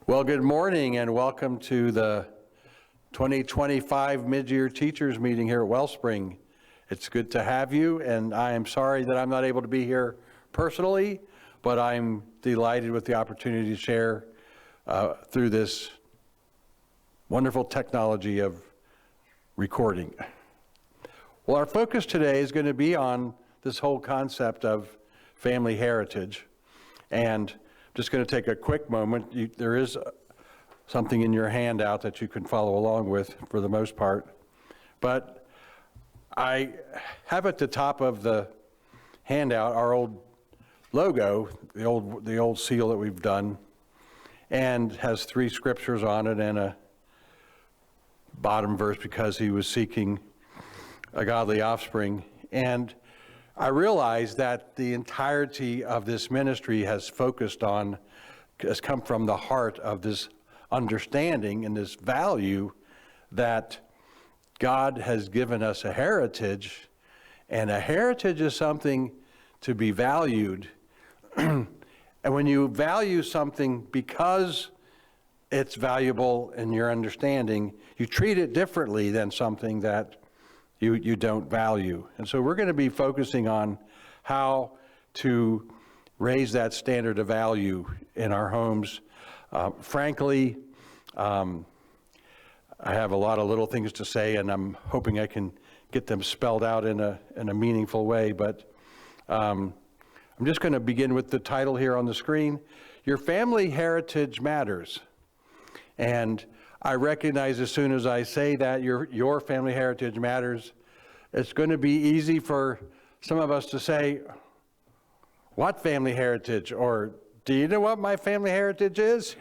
Well, good morning and welcome to the 2025 Midyear Teachers Meeting here at Wellspring. It's good to have you, and I am sorry that I'm not able to be here personally, but I'm delighted with the opportunity to share through this wonderful technology of recording. Well, our focus today is going to be on this whole concept of family heritage, and just going to take a quick moment. There is something in your handout that you can follow along with for the most part. But I have at the top of the handout our old logo, the old seal that we've done, and has 3 scriptures on it and a bottom verse, because he was seeking a godly offspring. And I realize that the entirety of this ministry has come from the heart of this understanding and this value that God has given us a heritage, and a heritage is something to be valued. And when you value something because it's valuable in your understanding, you treat it differently than something that you don't value. And so we're going to be focusing on how to raise that standard of value in our homes. Frankly, I have a lot of little things to say, and I'm hoping I can get them spelled out in a meaningful way. But I'm just going to begin with the title here on the screen. Your family heritage matters. And I recognize as soon as I say that your family heritage matters, it's going to be easy for some of us to say, what family heritage? Or, do you know what my family heritage is?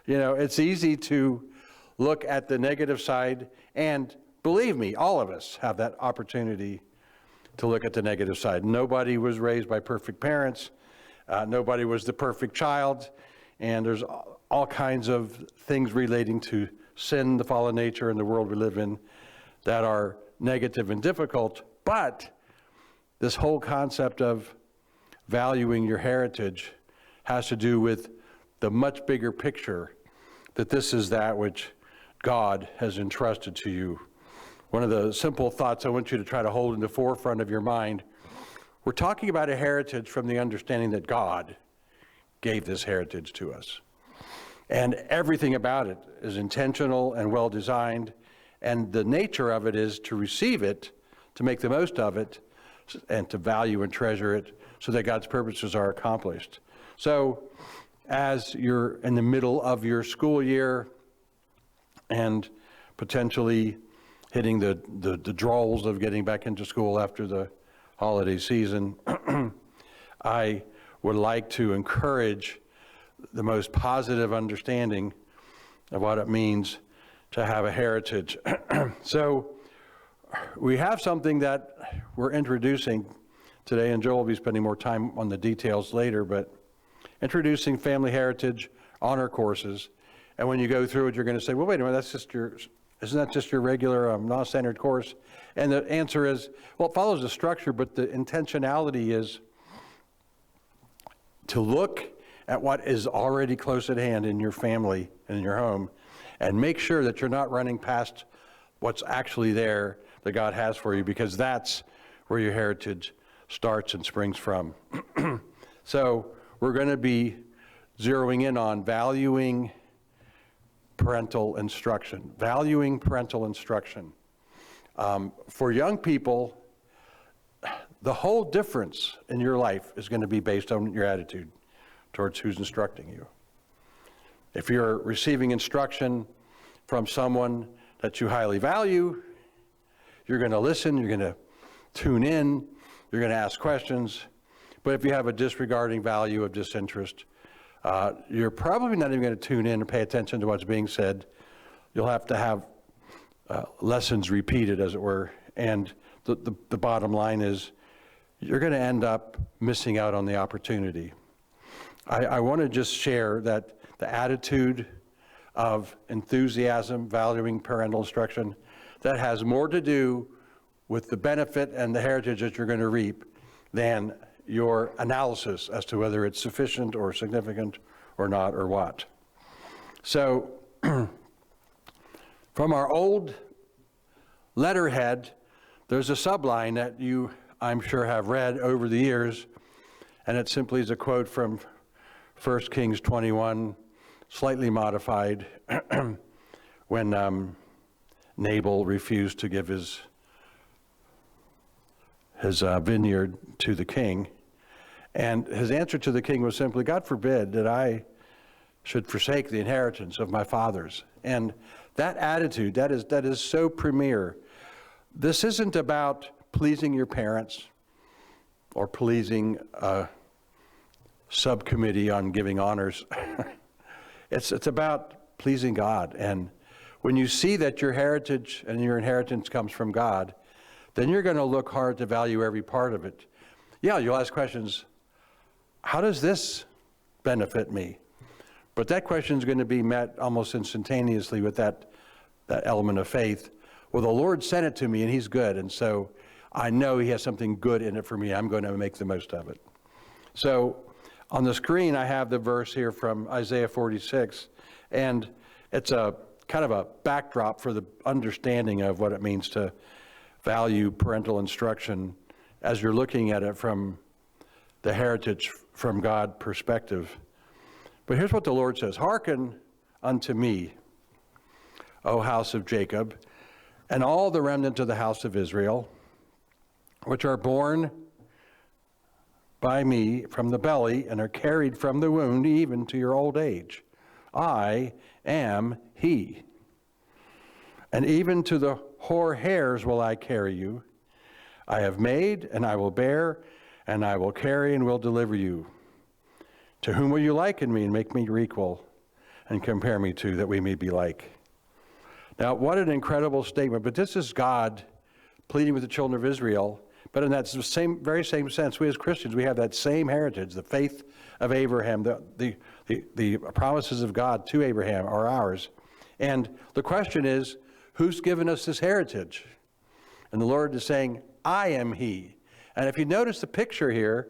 You know, it's easy to look at the negative side, and believe me, all of us have that opportunity to look at the negative side. Nobody was raised by perfect parents. Nobody was the perfect child. And there's all kinds of things relating to sin, the fallen nature, and the world we live in that are negative and difficult. But this whole concept of valuing your heritage has to do with the much bigger picture, that this is that which God has entrusted to you. One of the simple thoughts I want you to try to hold in the forefront of your mind, we're talking about a heritage from the understanding that God gave this heritage to us. And everything about it is intentional and well designed, and the nature of it is to receive it, to make the most of it, and to value and treasure it so that God's purposes are accomplished. So as you're in the middle of your school year and potentially hitting the drawls of getting back into school after the holiday season, I would like to encourage the most positive understanding of what it means to have a heritage. So we have something that we're introducing today, and Joel will be spending more time on the details later, but introducing family heritage honor courses. And when you go through it, you're going to say, well, wait a minute, isn't that just your regular non-standard course? And the answer is, well, it follows the structure, but the intentionality is to look at what is already close at hand in your family and in your home, and make sure that you're not running past what's actually there that God has for you, because that's where your heritage starts and springs from. So we're going to be zeroing in on valuing parental instruction. Valuing parental instruction. For young people, the whole difference in your life is going to be based on your attitude towards who's instructing you. If you're receiving instruction from someone that you highly value, you're going to listen, you're going to tune in, you're going to ask questions. But if you have a disregarding value of disinterest, you're probably not even going to tune in or pay attention to what's being said. You'll have to have lessons repeated, as it were. And the bottom line is, you're going to end up missing out on the opportunity. I want to just share that the attitude of enthusiasm, valuing parental instruction, that has more to do with the benefit and the heritage that you're going to reap than your analysis as to whether it's sufficient or significant or not or what. So from our old letterhead, there's a subline that you, I'm sure, have read over the years, and it simply is a quote from 1 Kings 21, slightly modified, when Nabal refused to give his vineyard to the king. And his answer to the king was simply, God forbid that I should forsake the inheritance of my fathers. And that attitude, that is so premier. This isn't about pleasing your parents or pleasing a subcommittee on giving honors. It's about pleasing God. And when you see that your heritage and your inheritance comes from God, then you're going to look hard to value every part of it. Yeah, you'll ask questions, how does this benefit me? But that question is going to be met almost instantaneously with that element of faith. Well, the Lord sent it to me, and he's good, and so I know he has something good in it for me. I'm going to make the most of it. So on the screen, I have the verse here from Isaiah 46, and it's a kind of a backdrop for the understanding of what it means to value parental instruction as you're looking at it from the heritage from God perspective. But here's what the Lord says, hearken unto me, O house of Jacob, and all the remnant of the house of Israel, which are born by me from the belly and are carried from the womb even to your old age. I am he. And even to the hoar hairs will I carry you. I have made, and I will bear, and I will carry, and will deliver you. To whom will you liken me, and make me your equal, and compare me to, that we may be like? Now, what an incredible statement. But this is God pleading with the children of Israel. But in that very same sense, we as Christians, we have that same heritage. The faith of Abraham, the promises of God to Abraham are ours. And the question is, who's given us this heritage? And the Lord is saying, I am he. And if you notice the picture here,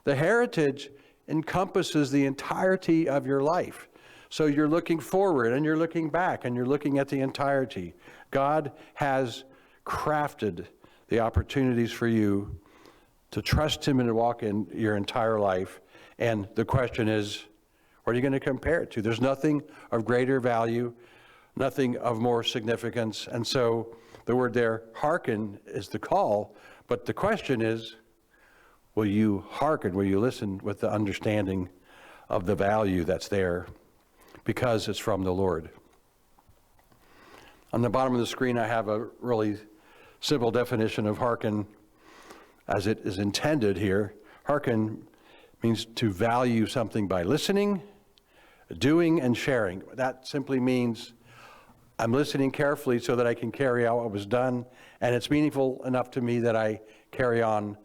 the heritage encompasses the entirety of your life. So you're looking forward and you're looking back and you're looking at the entirety. God has crafted the opportunities for you to trust him and to walk in your entire life. And the question is, what are you going to compare it to? There's nothing of greater value, nothing of more significance. And so the word there, hearken, is the call. But the question is, will you hearken? Will you listen with the understanding of the value that's there? Because it's from the Lord. On the bottom of the screen, I have a really simple definition of hearken as it is intended here. Hearken means to value something by listening, doing, and sharing. That simply means I'm listening carefully so that I can carry out what was done, and it's meaningful enough to me that I carry on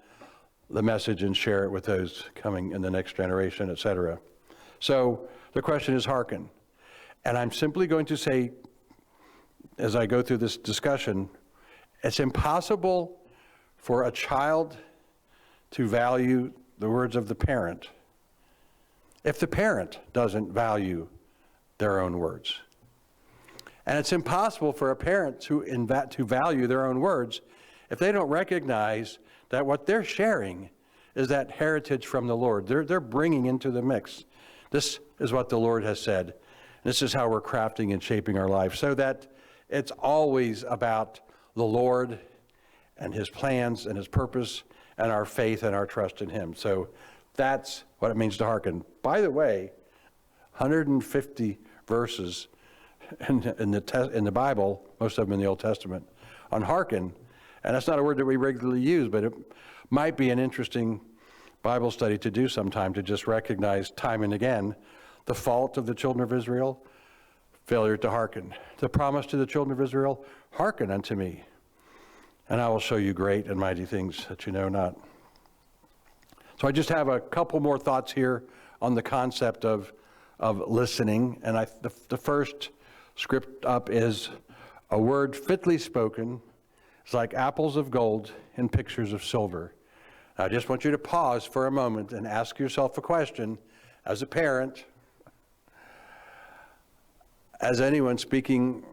the message and share it with those coming in the next generation, etc. So the question is hearken. And I'm simply going to say, as I go through this discussion, it's impossible for a child to value the words of the parent if the parent doesn't value their own words. And it's impossible for a parent to value their own words if they don't recognize that what they're sharing is that heritage from the Lord. They're bringing into the mix. This is what the Lord has said. This is how we're crafting and shaping our life, so that it's always about the Lord and his plans and his purpose and our faith and our trust in him. So that's what it means to hearken. By the way, 150 verses in the Bible, most of them in the Old Testament, on hearken. And that's not a word that we regularly use, but it might be an interesting Bible study to do sometime, to just recognize time and again the fault of the children of Israel, failure to hearken. The promise to the children of Israel, hearken unto me, and I will show you great and mighty things that you know not. So I just have a couple more thoughts here on the concept of listening. And the first script up is, a word fitly spoken is like apples of gold in pictures of silver. Now, I just want you to pause for a moment and ask yourself a question as a parent. As anyone speaking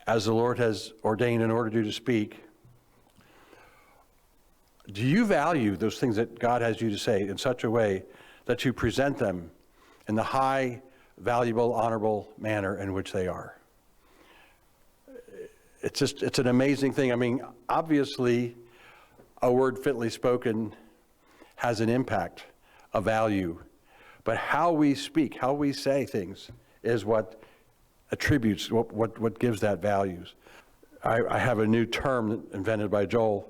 as the Lord has ordained in order to speak, do you value those things that God has you to say in such a way that you present them in the high, valuable, honorable manner in which they are? It's an amazing thing. I mean, obviously, a word fitly spoken has an impact, a value. But how we speak, how we say things is what attributes, what gives that values. I have a new term invented by Joel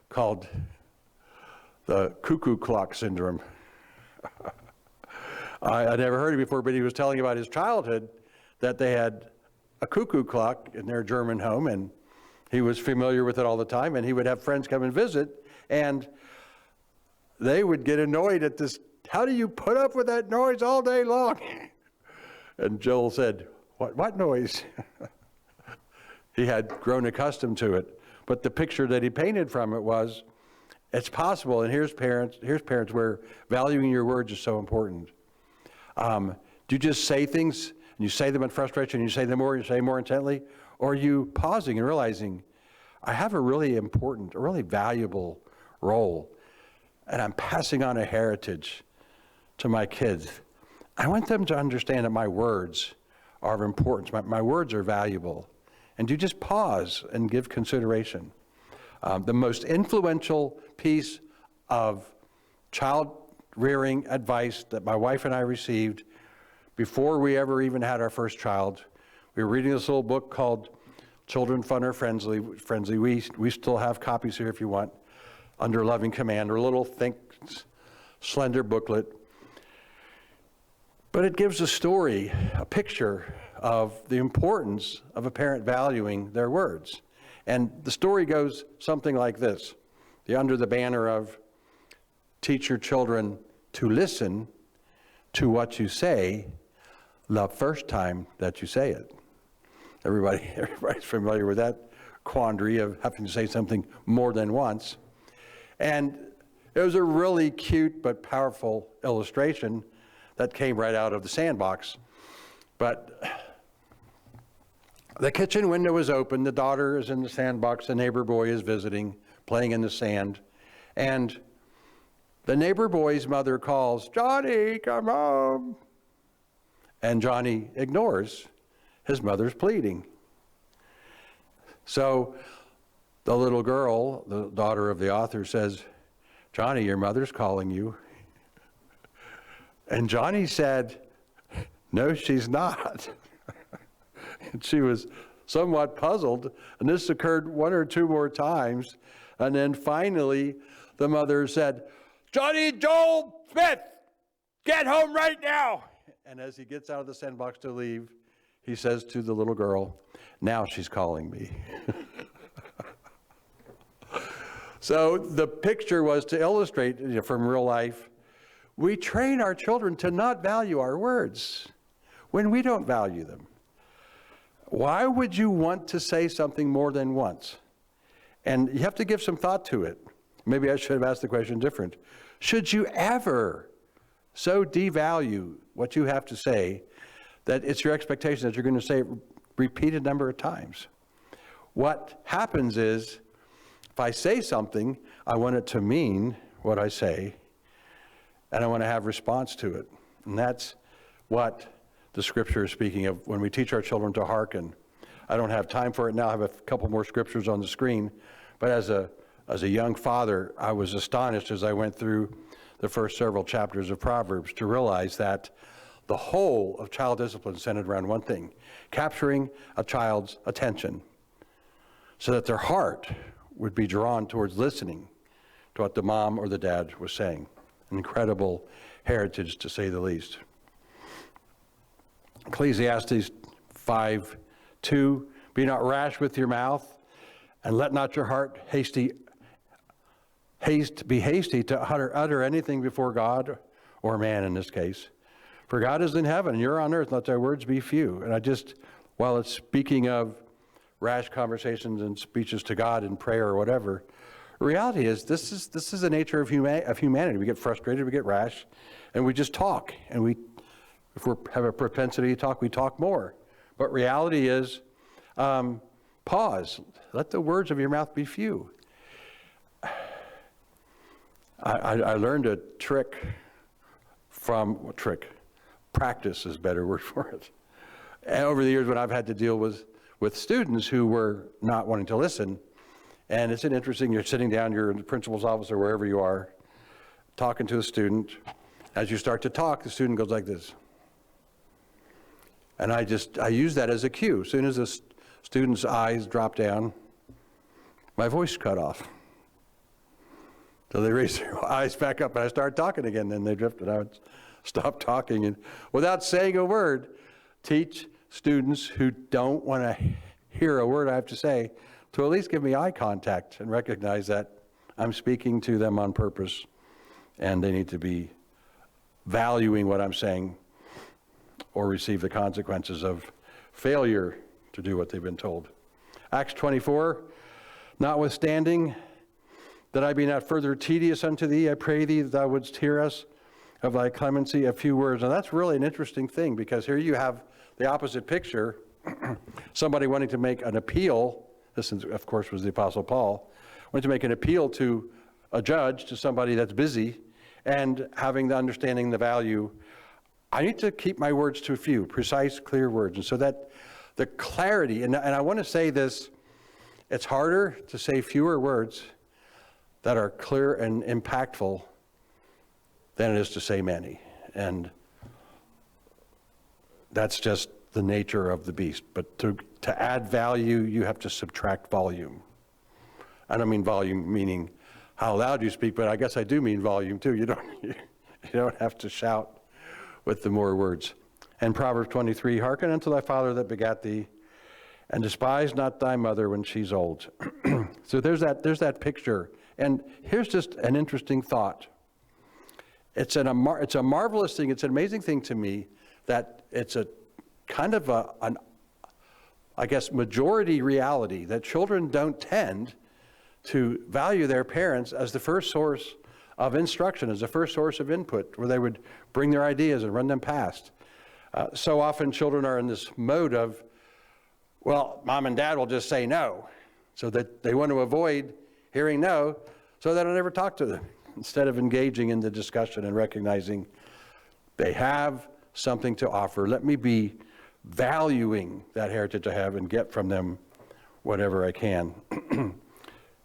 called the cuckoo clock syndrome. I never heard it before, but he was telling about his childhood that they had a cuckoo clock in their German home, and he was familiar with it all the time, and he would have friends come and visit, and they would get annoyed at this. How do you put up with that noise all day long? And Joel said, what noise? He had grown accustomed to it. But the picture that he painted from it was, it's possible, and here's parents where valuing your words is so important. Do you just say things, and you say them in frustration, and you say them more, and you say more intently? Or are you pausing and realizing, I have a really important, a really valuable role, and I'm passing on a heritage to my kids. I want them to understand that my words are of importance. My words are valuable. And do just pause and give consideration. The most influential piece of child rearing advice that my wife and I received before we ever even had our first child, we were reading this little book called Children Fun or Friendly. We still have copies here if you want, under Loving Command, or a little thick, slender booklet. But it gives a story, a picture of the importance of a parent valuing their words. And the story goes something like this. Under the banner of teach your children to listen to what you say the first time that you say it. Everybody's familiar with that quandary of having to say something more than once. And it was a really cute but powerful illustration that came right out of the sandbox. But the kitchen window is open, the daughter is in the sandbox, the neighbor boy is visiting, playing in the sand, and the neighbor boy's mother calls, "Johnny, come home." And Johnny ignores his mother's pleading. So the little girl, the daughter of the author, says, "Johnny, your mother's calling you." And Johnny said, "No, she's not." And she was somewhat puzzled, and this occurred one or two more times. And then finally, the mother said, "Johnny Joel Smith, get home right now." And as he gets out of the sandbox to leave, he says to the little girl, "Now she's calling me." So the picture was to illustrate, from real life, we train our children to not value our words when we don't value them. Why would you want to say something more than once? And you have to give some thought to it. Maybe I should have asked the question different. Should you ever so devalue what you have to say that it's your expectation that you're going to say it repeated number of times? What happens is, if I say something, I want it to mean what I say, and I want to have response to it. And that's what the scripture is speaking of when we teach our children to hearken. I don't have time for it now. I have a couple more scriptures on the screen. But as a young father, I was astonished as I went through the first several chapters of Proverbs to realize that the whole of child discipline centered around one thing: capturing a child's attention so that their heart would be drawn towards listening to what the mom or the dad was saying. An incredible heritage, to say the least. Ecclesiastes 5:2, be not rash with your mouth, and let not your heart be hasty to utter anything before God, or man in this case. For God is in heaven, and you're on earth, let thy words be few. And while it's speaking of rash conversations and speeches to God in prayer or whatever, the reality is this is the nature of humanity. We get frustrated, we get rash, and we just talk. And if we have a propensity to talk, we talk more. But reality is, pause. Let the words of your mouth be few. I learned a practice is a better word for it. And over the years when I've had to deal with students who were not wanting to listen, and it's interesting, you're sitting down, you're in the principal's office or wherever you are, talking to a student. As you start to talk, the student goes like this. And I use that as a cue. As soon as the student's eyes drop down, my voice cut off. So they raise their eyes back up, and I start talking again. Then they drifted. I would stop talking, and without saying a word, teach students who don't want to hear a word I have to say to at least give me eye contact and recognize that I'm speaking to them on purpose, and they need to be valuing what I'm saying or receive the consequences of failure to do what they've been told. Acts 24, notwithstanding that I be not further tedious unto thee, I pray thee that thou wouldst hear us of thy clemency a few words. And that's really an interesting thing, because here you have the opposite picture, somebody wanting to make an appeal. This, of course, was the Apostle Paul, wanting to make an appeal to a judge, to somebody that's busy, and having the understanding, the value. I need to keep my words to a few, precise, clear words. And so that the clarity, and I want to say this, it's harder to say fewer words that are clear and impactful than it is to say many. And that's just the nature of the beast. But to add value, you have to subtract volume. I don't mean volume meaning how loud you speak, but I guess I do mean volume too. You don't have to shout with the more words. And Proverbs 23, hearken unto thy father that begat thee, and despise not thy mother when she's old. So there's that picture. And here's just an interesting thought. It's a marvelous thing. It's an amazing thing to me that it's a kind of an majority reality that children don't tend to value their parents as the first source of instruction, as the first source of input, where they would bring their ideas and run them past. So often children are in this mode of, well, mom and dad will just say no, so that they want to avoid hearing no, so that I never talk to them, instead of engaging in the discussion and recognizing they have something to offer. Let me be valuing that heritage I have and get from them whatever I can.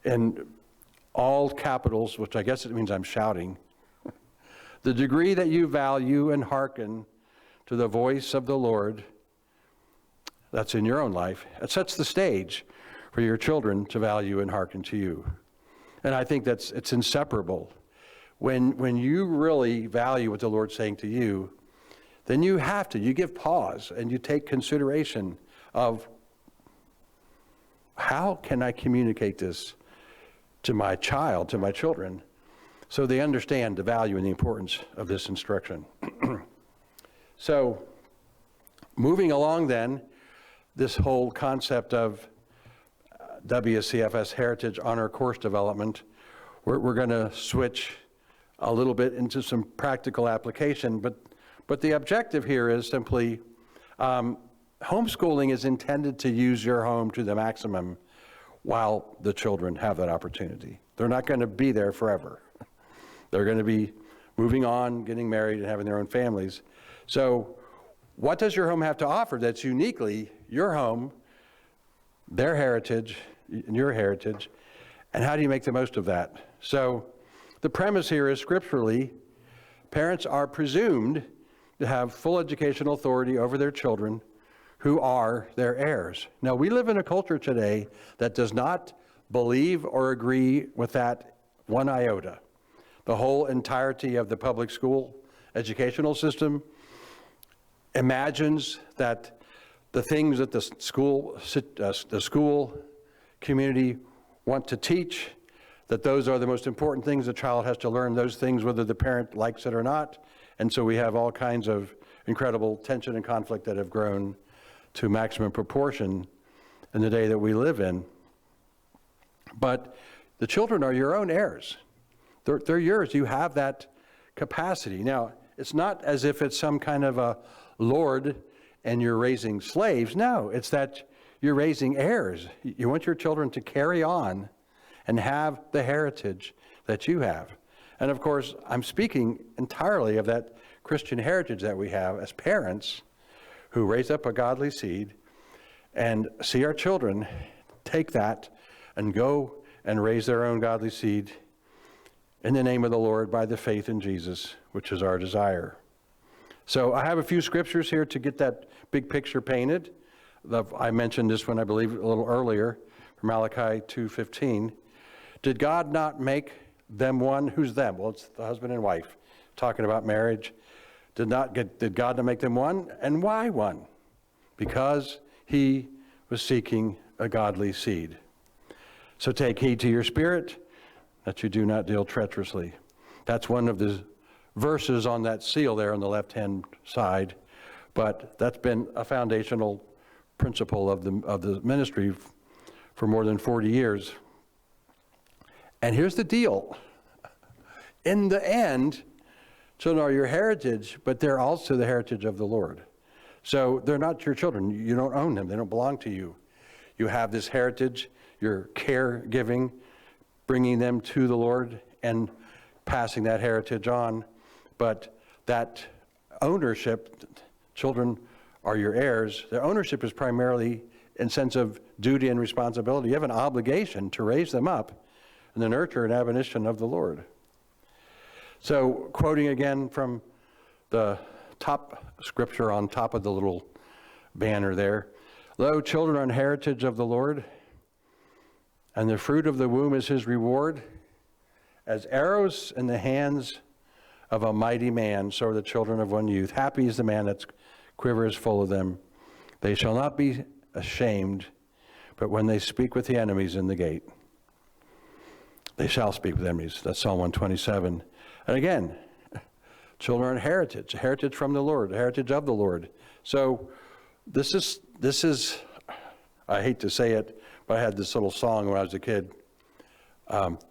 In all capitals, which I guess it means I'm shouting, the degree that you value and hearken to the voice of the Lord, that's in your own life, it sets the stage for your children to value and hearken to you. And I think it's inseparable. When you really value what the Lord's saying to you, then you give pause and you take consideration of, how can I communicate this to my child, to my children, so they understand the value and the importance of this instruction. So moving along then, this whole concept of WCFS Heritage Honor Course Development, we're going to switch a little bit into some practical application, but the objective here is simply, homeschooling is intended to use your home to the maximum while the children have that opportunity. They're not going to be there forever. They're going to be moving on, getting married, and having their own families. So what does your home have to offer that's uniquely your home, their heritage, and your heritage, and how do you make the most of that? So the premise here is, scripturally, parents are presumed to have full educational authority over their children who are their heirs. Now, we live in a culture today that does not believe or agree with that one iota. The whole entirety of the public school educational system imagines that the things that the school community want to teach, that those are the most important things the child has to learn, those things whether the parent likes it or not. And so we have all kinds of incredible tension and conflict that have grown to maximum proportion in the day that we live in. But the children are your own heirs. They're yours. You have that capacity. Now, it's not as if it's some kind of a lord and you're raising slaves. No, it's that you're raising heirs. You want your children to carry on and have the heritage that you have. And of course, I'm speaking entirely of that Christian heritage that we have as parents who raise up a godly seed and see our children take that and go and raise their own godly seed in the name of the Lord by the faith in Jesus, which is our desire. So I have a few scriptures here to get that big picture painted. I mentioned this one, I believe, a little earlier, from Malachi 2:15. Did God not make them one? Who's them? Well, it's the husband and wife, talking about marriage. Did God not make them one? And why one? Because he was seeking a godly seed. So take heed to your spirit, that you do not deal treacherously. That's one of the verses on that seal there on the left-hand side, but that's been a foundational principle of the ministry for more than 40 years. And here's the deal. In the end, children are your heritage, but they're also the heritage of the Lord. So they're not your children. You don't own them. They don't belong to you. You have this heritage, your caregiving, bringing them to the Lord and passing that heritage on. But that ownership, children are your heirs. Their ownership is primarily in sense of duty and responsibility. You have an obligation to raise them up in the nurture and admonition of the Lord. So quoting again from the top scripture on top of the little banner there, lo, children are an heritage of the Lord, and the fruit of the womb is his reward. As arrows in the hands of a mighty man, so are the children of one youth. Happy is the man that's quiver is full of them. They shall not be ashamed, but when they speak with the enemies in the gate, they shall speak with enemies. That's Psalm 127. And again, children are a heritage from the Lord, a heritage of the Lord. So this is, I hate to say it, but I had this little song when I was a kid.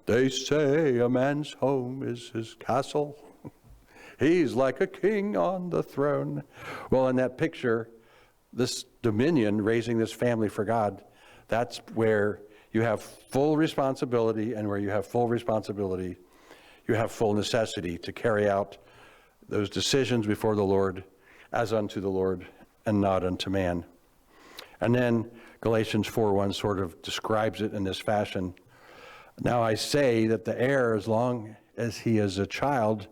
They say a man's home is his castle. He's like a king on the throne. Well, in that picture, this dominion, raising this family for God, that's where you have full responsibility, and where you have full responsibility, you have full necessity to carry out those decisions before the Lord as unto the Lord and not unto man. And then Galatians 4:1 sort of describes it in this fashion. Now I say that the heir, as long as he is a child,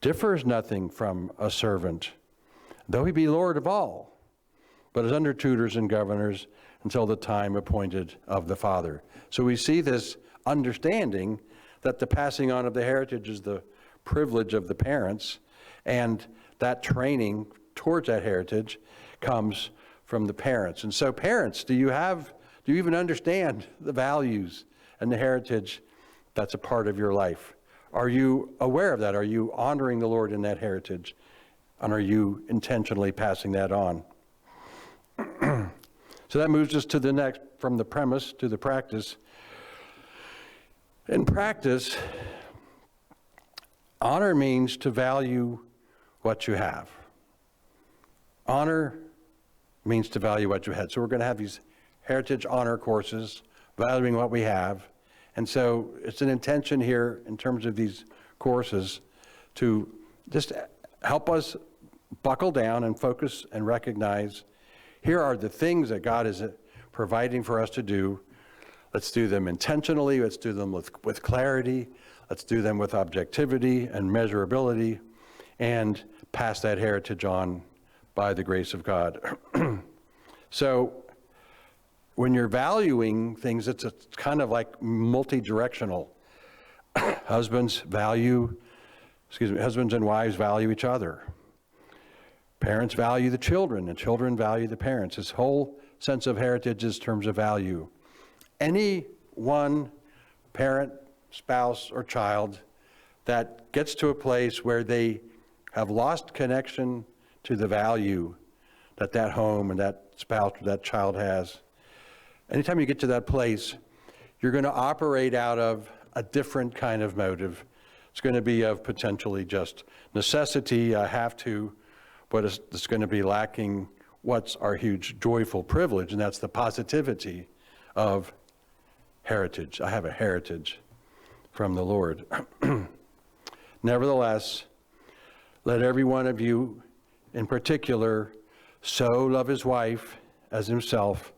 differs nothing from a servant, though he be Lord of all, but is under tutors and governors until the time appointed of the Father. So we see this understanding that the passing on of the heritage is the privilege of the parents, and that training towards that heritage comes from the parents. And so parents, do you even understand the values and the heritage that's a part of your life? Are you aware of that? Are you honoring the Lord in that heritage? And are you intentionally passing that on? So that moves us to the next, from the premise to the practice. In practice, honor means to value what you have. Honor means to value what you had. So we're going to have these heritage honor courses, valuing what we have. And so it's an intention here in terms of these courses to just help us buckle down and focus and recognize here are the things that God is providing for us to do. Let's do them intentionally. Let's do them with clarity. Let's do them with objectivity and measurability, and pass that heritage on by the grace of God. So when you're valuing things, it's kind of like multi-directional. Husbands and wives value each other. Parents value the children, and children value the parents. This whole sense of heritage is terms of value. Any one parent, spouse, or child that gets to a place where they have lost connection to the value that that home and that spouse or that child has, anytime you get to that place, you're going to operate out of a different kind of motive. It's going to be of potentially just necessity, I have to, but it's going to be lacking what's our huge joyful privilege, and that's the positivity of heritage. I have a heritage from the Lord. Nevertheless, let every one of you in particular so love his wife as himself,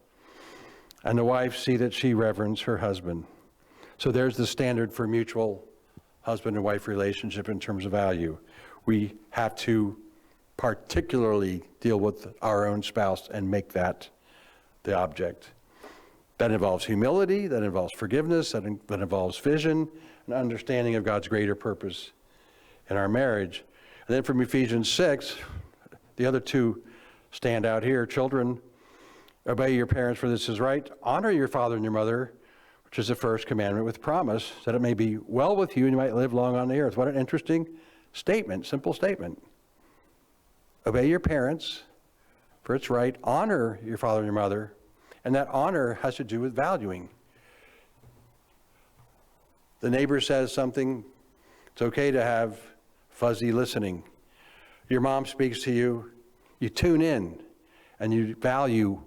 and the wife see that she reverence her husband. So there's the standard for mutual husband and wife relationship in terms of value. We have to particularly deal with our own spouse and make that the object. That involves humility, that involves forgiveness, that involves vision, and understanding of God's greater purpose in our marriage. And then from Ephesians 6, the other two stand out here. Children, obey your parents, for this is right. Honor your father and your mother, which is the first commandment with promise, that it may be well with you and you might live long on the earth. What an interesting statement, simple statement. Obey your parents, for it's right. Honor your father and your mother. And that honor has to do with valuing. The neighbor says something, it's okay to have fuzzy listening. Your mom speaks to you, you tune in, and you value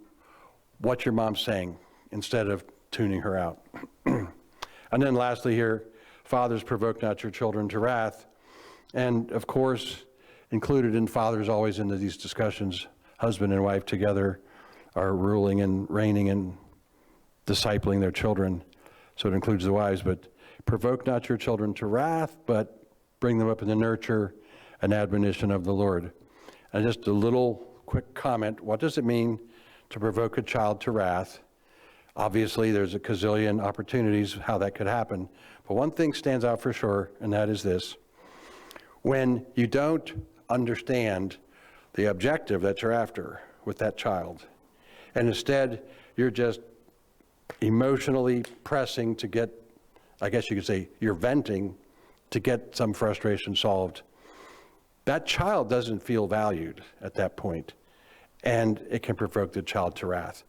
what your mom's saying instead of tuning her out. And then lastly here, fathers, provoke not your children to wrath. And of course, included in fathers always into these discussions, husband and wife together are ruling and reigning and discipling their children. So it includes the wives, but provoke not your children to wrath, but bring them up in the nurture and admonition of the Lord. And just a little quick comment, what does it mean to provoke a child to wrath? Obviously, there's a gazillion opportunities how that could happen. But one thing stands out for sure, and that is this. When you don't understand the objective that you're after with that child, and instead you're just emotionally pressing to get, I guess you could say, you're venting to get some frustration solved, that child doesn't feel valued at that point, and it can provoke the child to wrath.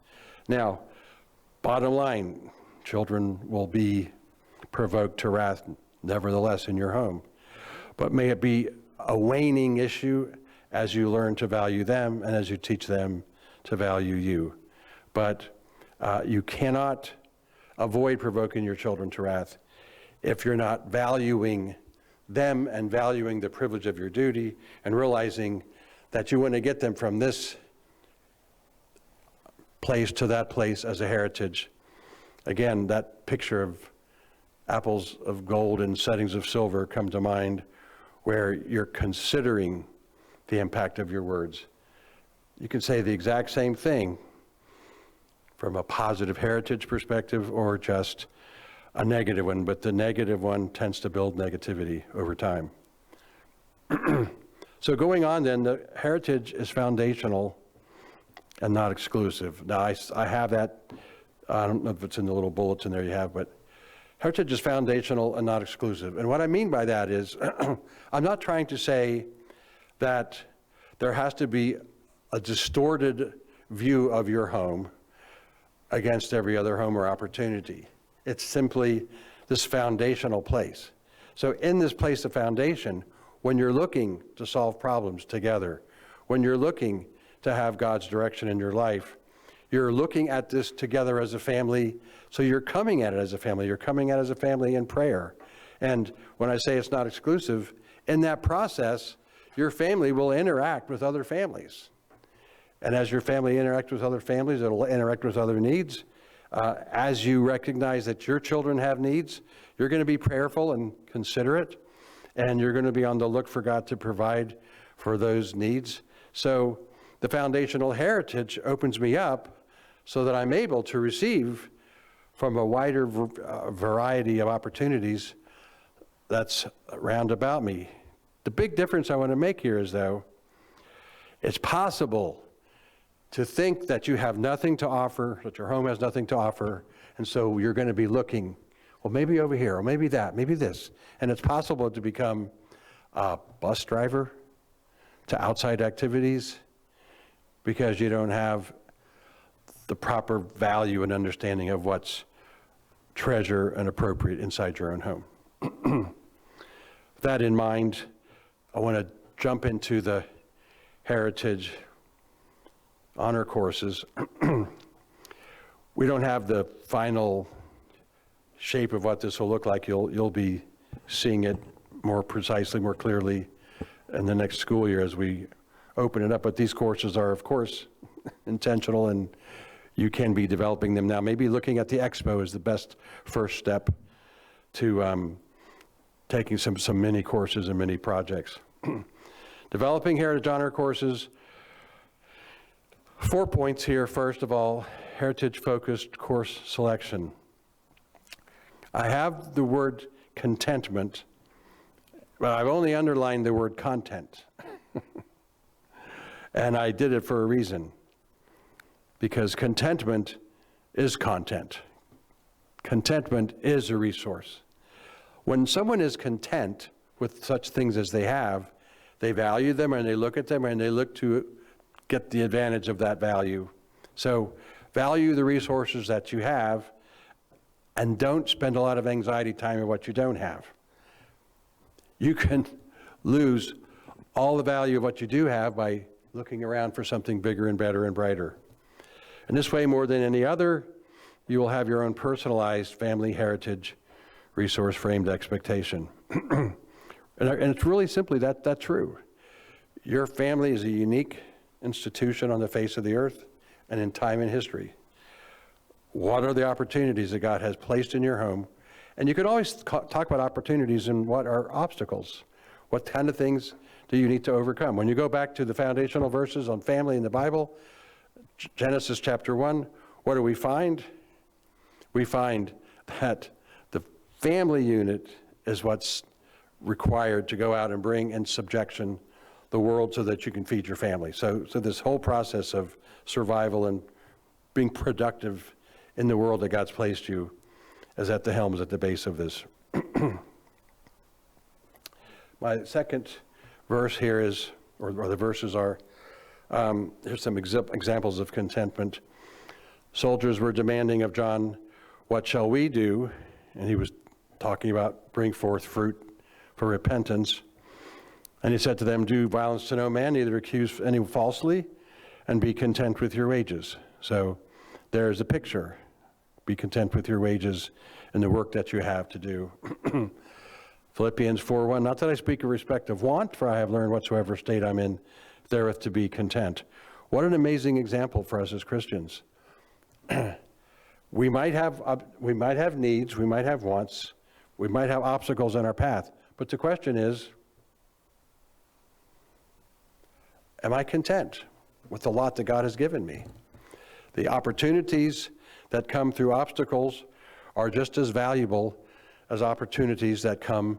Now, bottom line, children will be provoked to wrath nevertheless in your home. But may it be a waning issue as you learn to value them and as you teach them to value you. But you cannot avoid provoking your children to wrath if you're not valuing them and valuing the privilege of your duty and realizing that you want to get them from this place to that place as a heritage. Again, that picture of apples of gold and settings of silver come to mind, where you're considering the impact of your words. You can say the exact same thing from a positive heritage perspective or just a negative one, but the negative one tends to build negativity over time. So going on then, the heritage is foundational and not exclusive. Now I have that, I don't know if it's in the little bulletin there you have, but heritage is foundational and not exclusive. And what I mean by that is, I'm not trying to say that there has to be a distorted view of your home against every other home or opportunity. It's simply this foundational place. So in this place of foundation, when you're looking to solve problems together, when you're looking to have God's direction in your life, you're looking at this together as a family. So you're coming at it as a family. You're coming at it as a family in prayer. And when I say it's not exclusive, in that process, your family will interact with other families. And as your family interacts with other families, it'll interact with other needs. As you recognize that your children have needs, you're going to be prayerful and considerate, and you're going to be on the look for God to provide for those needs. So the foundational heritage opens me up so that I'm able to receive from a wider variety of opportunities that's round about me. The big difference I want to make here is, though, it's possible to think that you have nothing to offer, that your home has nothing to offer, and so you're going to be looking, well, maybe over here, or maybe that, maybe this. And it's possible to become a bus driver to outside activities because you don't have the proper value and understanding of what's treasure and appropriate inside your own home. With that in mind, I want to jump into the heritage honor courses. We don't have the final shape of what this will look like. You'll be seeing it more precisely, more clearly in the next school year as we open it up. But these courses are, of course, intentional, and you can be developing them now. Maybe looking at the expo is the best first step to taking some mini courses and mini projects. Developing Heritage Honor courses. 4 points here. First of all, heritage-focused course selection. I have the word contentment, but I've only underlined the word content. And I did it for a reason, because contentment is content. Contentment is a resource. When someone is content with such things as they have, they value them and they look at them and they look to get the advantage of that value. So value the resources that you have and don't spend a lot of anxiety time on what you don't have. You can lose all the value of what you do have by looking around for something bigger and better and brighter. And this way, more than any other, you will have your own personalized family heritage resource framed expectation. And it's really simply that's true. Your family is a unique institution on the face of the earth and in time and history. What are the opportunities that God has placed in your home? And you could always talk about opportunities and what are obstacles. What kind of things do you need to overcome? When you go back to the foundational verses on family in the Bible, Genesis chapter 1, what do we find? We find that the family unit is what's required to go out and bring in subjection the world so that you can feed your family. So this whole process of survival and being productive in the world that God's placed you is at the helms, at the base of this. My second verse here is, or the verses are, here's some examples of contentment. Soldiers were demanding of John, "What shall we do?" And he was talking about bring forth fruit for repentance. And he said to them, "Do violence to no man, neither accuse any falsely, and be content with your wages." So there's a picture. Be content with your wages and the work that you have to do. Philippians 4:1, not that I speak in respect of want, for I have learned whatsoever state I'm in, therewith to be content. What an amazing example for us as Christians. We might have needs, we might have wants, we might have obstacles in our path, but the question is, am I content with the lot that God has given me? The opportunities that come through obstacles are just as valuable as opportunities that come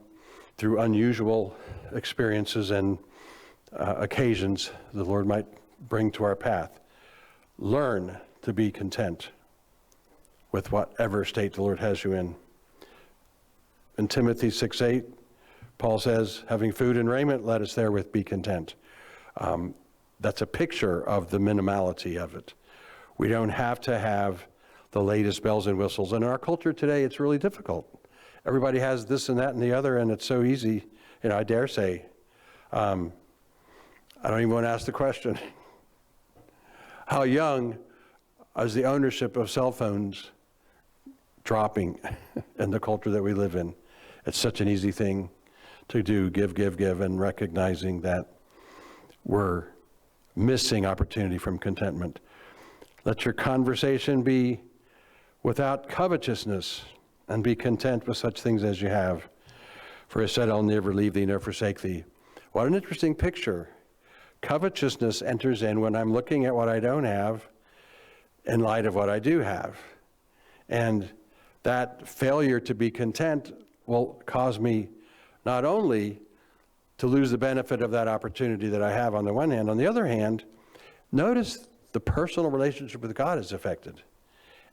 through unusual experiences and occasions the Lord might bring to our path. Learn to be content with whatever state the Lord has you in. In Timothy 6:8, Paul says, having food and raiment, let us therewith be content. That's a picture of the minimality of it. We don't have to have the latest bells and whistles. And in our culture today, it's really difficult. Everybody has this and that and the other, and it's so easy. I dare say, I don't even want to ask the question. How young is the ownership of cell phones dropping in the culture that we live in? It's such an easy thing to do, give, and recognizing that we're missing opportunity from contentment. Let your conversation be without covetousness, and be content with such things as you have. For he said, I'll never leave thee nor forsake thee. What an interesting picture. Covetousness enters in when I'm looking at what I don't have in light of what I do have. And that failure to be content will cause me not only to lose the benefit of that opportunity that I have on the one hand, on the other hand, notice the personal relationship with God is affected.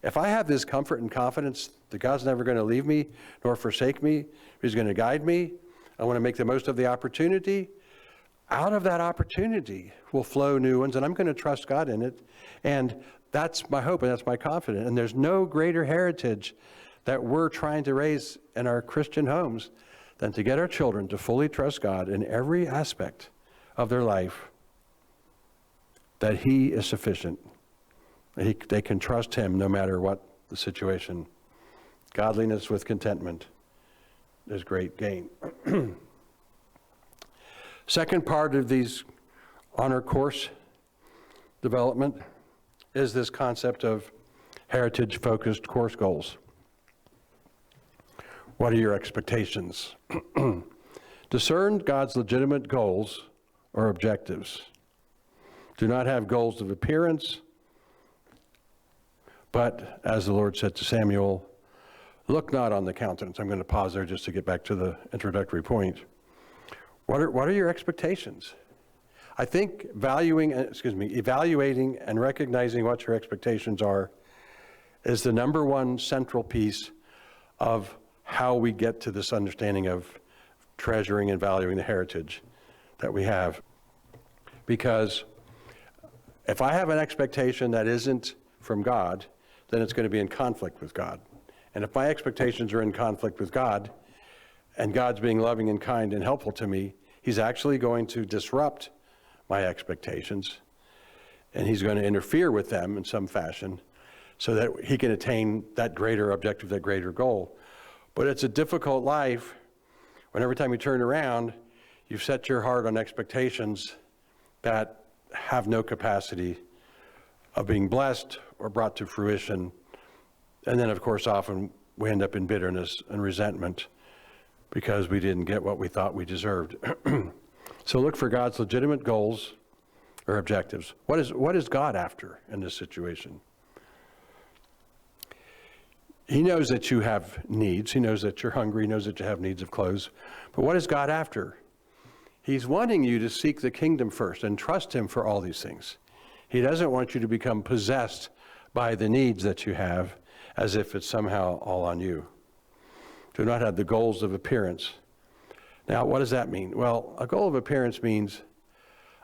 If I have this comfort and confidence that God's never going to leave me nor forsake me, He's going to guide me, I want to make the most of the opportunity, out of that opportunity will flow new ones, and I'm going to trust God in it. And that's my hope and that's my confidence. And there's no greater heritage that we're trying to raise in our Christian homes than to get our children to fully trust God in every aspect of their life, that he is sufficient. They can trust him no matter what the situation. Godliness with contentment is great gain. Second part of these honor course development is this concept of heritage-focused course goals. What are your expectations? Discern God's legitimate goals or objectives. Do not have goals of appearance, but as the Lord said to Samuel, look not on the countenance. I'm going to pause there just to get back to the introductory point. What are your expectations? I think evaluating and recognizing what your expectations are is the number one central piece of how we get to this understanding of treasuring and valuing the heritage that we have. Because if I have an expectation that isn't from God, then it's going to be in conflict with God. And if my expectations are in conflict with God, and God's being loving and kind and helpful to me, he's actually going to disrupt my expectations, and he's going to interfere with them in some fashion so that he can attain that greater objective, that greater goal. But it's a difficult life when every time you turn around, you've set your heart on expectations that have no capacity of being blessed or brought to fruition. And then, of course, often we end up in bitterness and resentment because we didn't get what we thought we deserved. So look for God's legitimate goals or objectives. What is God after in this situation? He knows that you have needs. He knows that you're hungry. He knows that you have needs of clothes. But what is God after? He's wanting you to seek the kingdom first and trust him for all these things. He doesn't want you to become possessed by the needs that you have as if it's somehow all on you. Do not have the goals of appearance. Now, what does that mean? Well, a goal of appearance means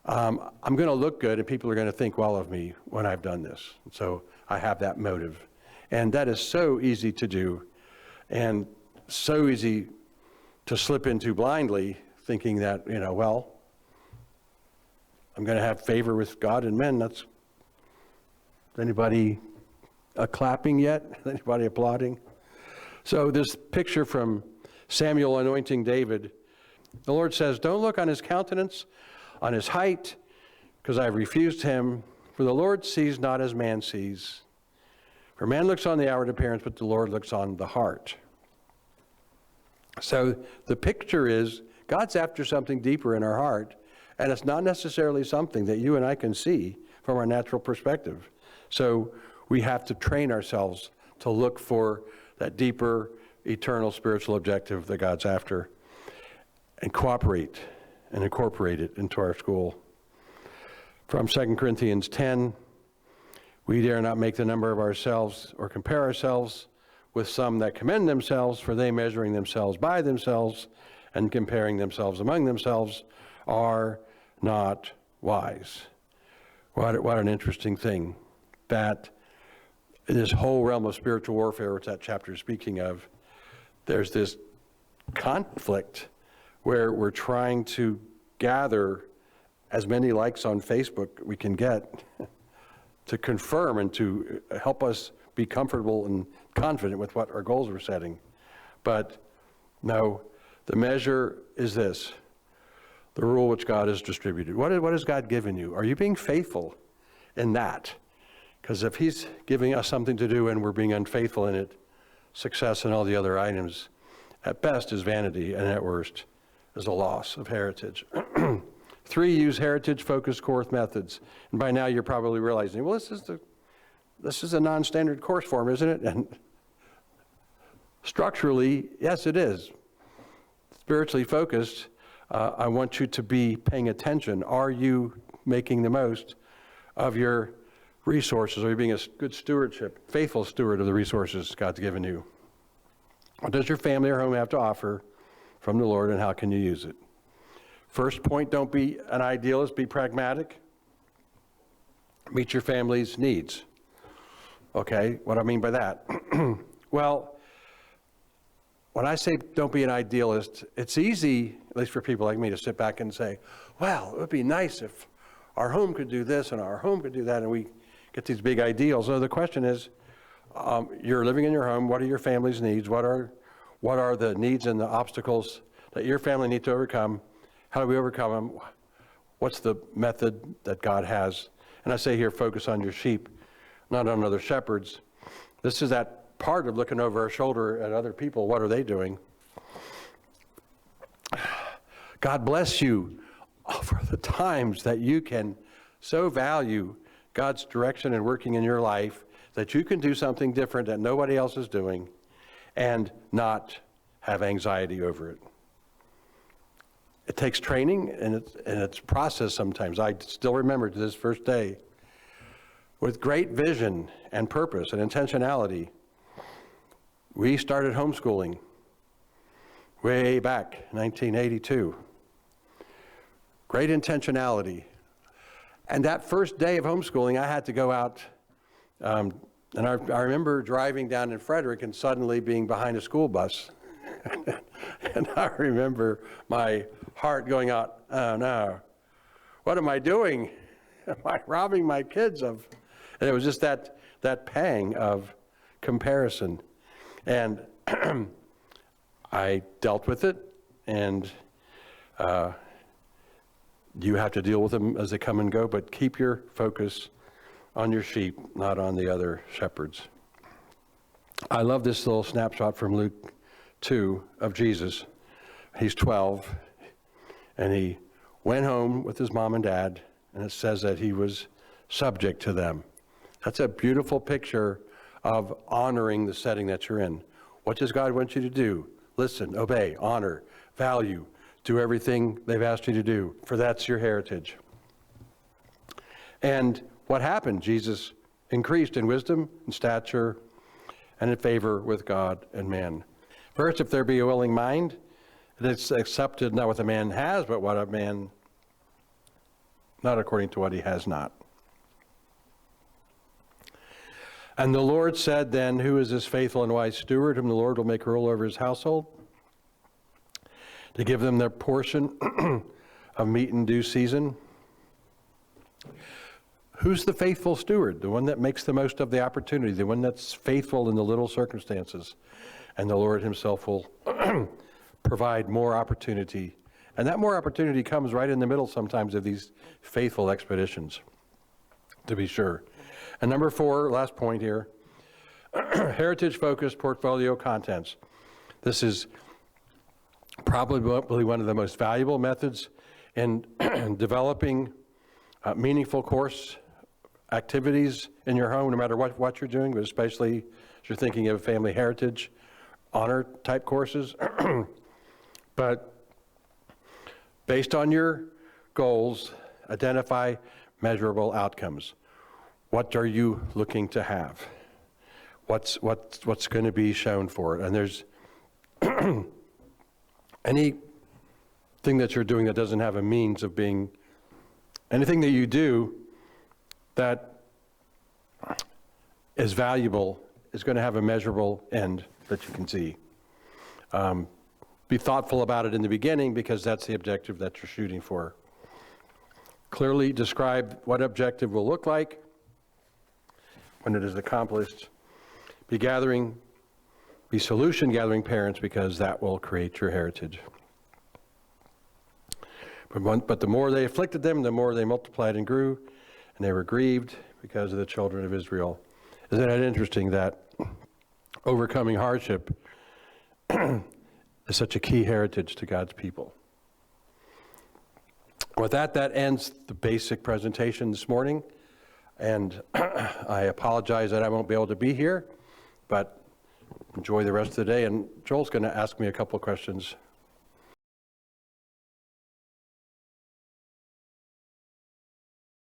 I'm going to look good and people are going to think well of me when I've done this. So I have that motive. And that is so easy to do and so easy to slip into blindly, thinking that, well, I'm going to have favor with God and men. Is anybody clapping yet? Anybody applauding? So this picture from Samuel anointing David, the Lord says, don't look on his countenance, on his height, because I have refused him. For the Lord sees not as man sees. For man looks on the outward appearance, but the Lord looks on the heart. So the picture is God's after something deeper in our heart, and it's not necessarily something that you and I can see from our natural perspective. So we have to train ourselves to look for that deeper, eternal, spiritual objective that God's after, and cooperate and incorporate it into our school. From 2 Corinthians 10, we dare not make the number of ourselves or compare ourselves with some that commend themselves, for they measuring themselves by themselves and comparing themselves among themselves are not wise. What an interesting thing that in this whole realm of spiritual warfare, which that chapter is speaking of, there's this conflict where we're trying to gather as many likes on Facebook we can get to confirm and to help us be comfortable and confident with what our goals we're setting. But no, the measure is this, the rule which God has distributed. What has God given you? Are you being faithful in that? Because if he's giving us something to do and we're being unfaithful in it, success and all the other items, at best is vanity, and at worst is a loss of heritage. 3, use heritage-focused course methods. And by now you're probably realizing, well, this is a non-standard course form, isn't it? And structurally, yes, it is. Spiritually focused, I want you to be paying attention. Are you making the most of your resources? Are you being a good faithful steward of the resources God's given you? What does your family or home have to offer from the Lord, and how can you use it? First point, don't be an idealist, be pragmatic. Meet your family's needs. Okay, what do I mean by that? Well, when I say don't be an idealist, it's easy, at least for people like me, to sit back and say, well, it would be nice if our home could do this and our home could do that, and we get these big ideals. So the question is, you're living in your home. What are your family's needs? What are the needs and the obstacles that your family need to overcome? How do we overcome them? What's the method that God has? And I say here, focus on your sheep, not on other shepherds. This is that part of looking over our shoulder at other people. What are they doing? God bless you for the times that you can so value God's direction and working in your life that you can do something different that nobody else is doing and not have anxiety over it. It takes training and it's process sometimes. I still remember to this first day, with great vision and purpose and intentionality, we started homeschooling way back, 1982. Great intentionality. And that first day of homeschooling, I had to go out, and I remember driving down in Frederick and suddenly being behind a school bus. And I remember my heart going out, oh no, what am I doing? Am I robbing my kids of? And it was just that pang of comparison. And I dealt with it, and you have to deal with them as they come and go, but keep your focus on your sheep, not on the other shepherds. I love this little snapshot from Luke 2 of Jesus. He's 12, and he went home with his mom and dad, and it says that he was subject to them. That's a beautiful picture of honoring the setting that you're in. What does God want you to do? Listen, obey, honor, value, do everything they've asked you to do, for that's your heritage. And what happened? Jesus increased in wisdom and stature and in favor with God and man. First, if there be a willing mind, it's accepted not what the man has, but what a man, not according to what he has not. And the Lord said then, who is this faithful and wise steward whom the Lord will make rule over his household, to give them their portion of meat in due season? Who's the faithful steward? The one that makes the most of the opportunity, the one that's faithful in the little circumstances. And the Lord himself will provide more opportunity. And that more opportunity comes right in the middle sometimes of these faithful expeditions, to be sure. And number 4, last point here, heritage-focused portfolio contents. This is probably one of the most valuable methods in developing meaningful course activities in your home, no matter what you're doing, but especially if you're thinking of family heritage, honor type courses. But based on your goals, identify measurable outcomes. What are you looking to have? What's going to be shown for it? And there's anything that you're doing that doesn't have a means of being, anything that you do that is valuable is going to have a measurable end that you can see. Be thoughtful about it in the beginning, because that's the objective that you're shooting for. Clearly describe what objective will look like when it is accomplished. Be solution gathering parents, because that will create your heritage. But the more they afflicted them, the more they multiplied and grew, and they were grieved because of the children of Israel. Isn't it interesting that overcoming hardship is such a key heritage to God's people? With that ends the basic presentation this morning. And I apologize that I won't be able to be here, but enjoy the rest of the day. And Joel's going to ask me a couple of questions